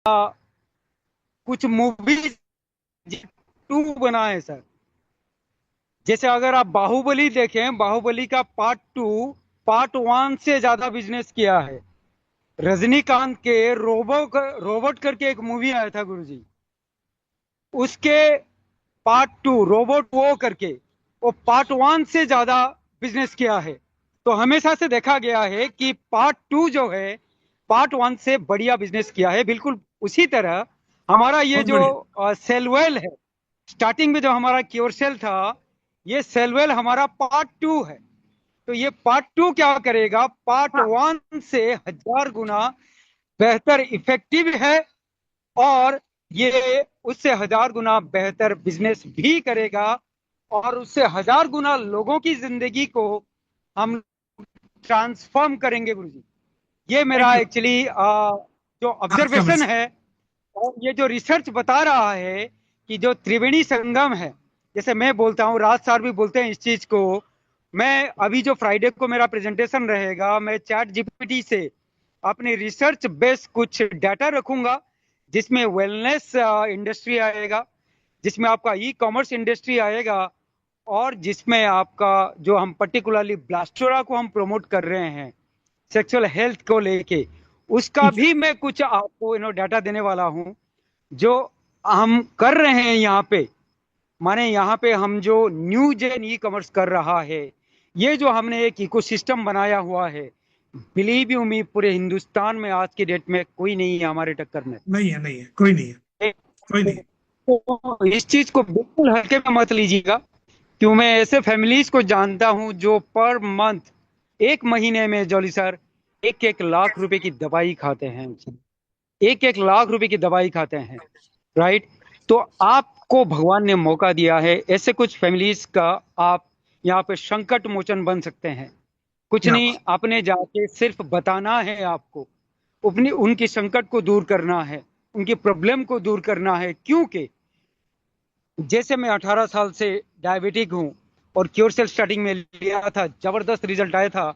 कुछ movies to बना है सर। जैसे अगर आप बाहुबली देखें, बाहुबली का पार्ट वन से ज्यादा बिजनेस किया है। रजनीकांत के रोबोट करके एक मूवी आया था गुरुजी, उसके पार्ट टू रोबोट वो करके, वो पार्ट वन से ज्यादा बिजनेस किया है। तो हमेशा से देखा गया है कि पार्ट टू जो है पार्ट वन से बढ़िया बिजनेस किया है। बिल्कुल उसी तरह हमारा ये बहुत जो बढ़िया। सेलवेल है, स्टार्टिंग में जो हमारा क्योरसेल था, ये सेलवेल हमारा पार्ट टू है। तो ये पार्ट टू क्या करेगा, पार्ट हाँ, वन से 1000 गुना बेहतर इफेक्टिव है, और ये उससे 1000 गुना बेहतर बिजनेस भी करेगा, और उससे 1000 गुना लोगों की जिंदगी को हम ट्रांसफॉर्म करेंगे गुरु जी। ये थैंक मेरा यू। एक्चुअली जो आपका ऑब्जर्वेशन मैसेज। है। और ये जो रिसर्च बता रहा है कि जो त्रिवेणी संगम है, जैसे मैं बोलता हूँ, राज सर भी बोलते हैं इस चीज को। मैं अभी जो फ्राइडे को मेरा प्रेजेंटेशन रहेगा, मैं चैट जीपीटी से अपनी रिसर्च बेस कुछ डाटा रखूंगा, जिसमें वेलनेस इंडस्ट्री आएगा, जिसमें आपका ई कॉमर्स इंडस्ट्री आएगा, और जिसमें आपका जो हम पर्टिकुलरली ब्लास्टोरा को हम प्रमोट कर रहे हैं सेक्सुअल हेल्थ को लेके, उसका ठीक है। भी मैं कुछ आपको डाटा देने वाला हूं, जो हम कर रहे हैं यहाँ पे। माने यहाँ पे हम जो न्यू जेन ई कॉमर्स कर रहा है, ये जो हमने एक इकोसिस्टम बनाया हुआ है, बिलीव यू मी, पूरे हिंदुस्तान में आज के डेट में कोई नहीं है हमारे टक्कर में। नहीं है, नहीं है, कोई नहीं है। कोई नहीं है। तो इस चीज को बिल्कुल हल्के में मत लीजिएगा। क्यों, मैं ऐसे फैमिलीज को जानता हूं जो पर मंथ, एक महीने में जॉली सर 1-1 लाख रुपए की दवाई खाते हैं। 1-1 लाख रुपए की दवाई खाते हैं, राइट। तो आपको भगवान ने मौका दिया है, ऐसे कुछ फैमिलीज का आप यहाँ पे संकट मोचन बन सकते हैं। कुछ क्या नहीं, बात। आपने जाके सिर्फ बताना है आपको, अपनी उनकी संकट को दूर करना है, उनकी प्रॉब्लम को दूर करना है। क्योंकि जैसे मैं 18 साल से डायबिटिक हूँ, और क्योर सेल स्टार्टिंग में लिया था, जबरदस्त रिजल्ट आया था।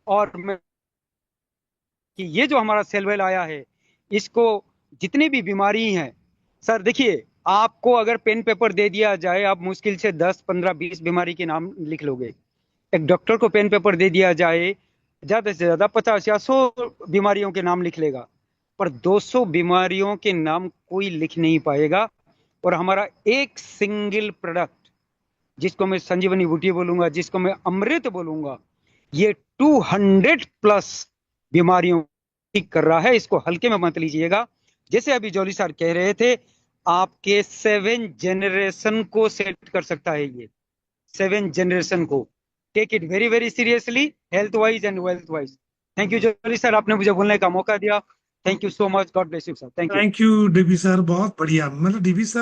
और मैं कि ये जो हमारा सेलवेल आया है, इसको जितनी भी बीमारी हैं, सर देखिए, आपको अगर पेन पेपर दे दिया जाए, आप मुश्किल से 10-15-20 बीमारी के नाम लिख लोगे। एक डॉक्टर को पेन पेपर दे दिया जाए, ज्यादा से ज्यादा 50 या 100 बीमारियों के नाम लिख लेगा, पर 200 बीमारियों के नाम कोई लिख नहीं पाएगा। और हमारा एक सिंगल प्रोडक्ट, जिसको मैं संजीवनी बूटी बोलूंगा, जिसको मैं अमृत बोलूंगा, ये 200+ बीमारियों ठीक कर रहा है। इसको हल्के में मत लीजिएगा। जैसे अभी जॉली सर कह रहे थे, आपके 7 जनरेशन को सेट कर सकता है ये, 7 जनरेशन को। Take it very very seriously, health wise and wealth wise. Thank you Jolly sir, आपने मुझे बोलने का मौका दिया। Thank you so much, God bless you sir, thank you. Thank you DB sir, बहुत बढ़िया। मतलब डीबी सर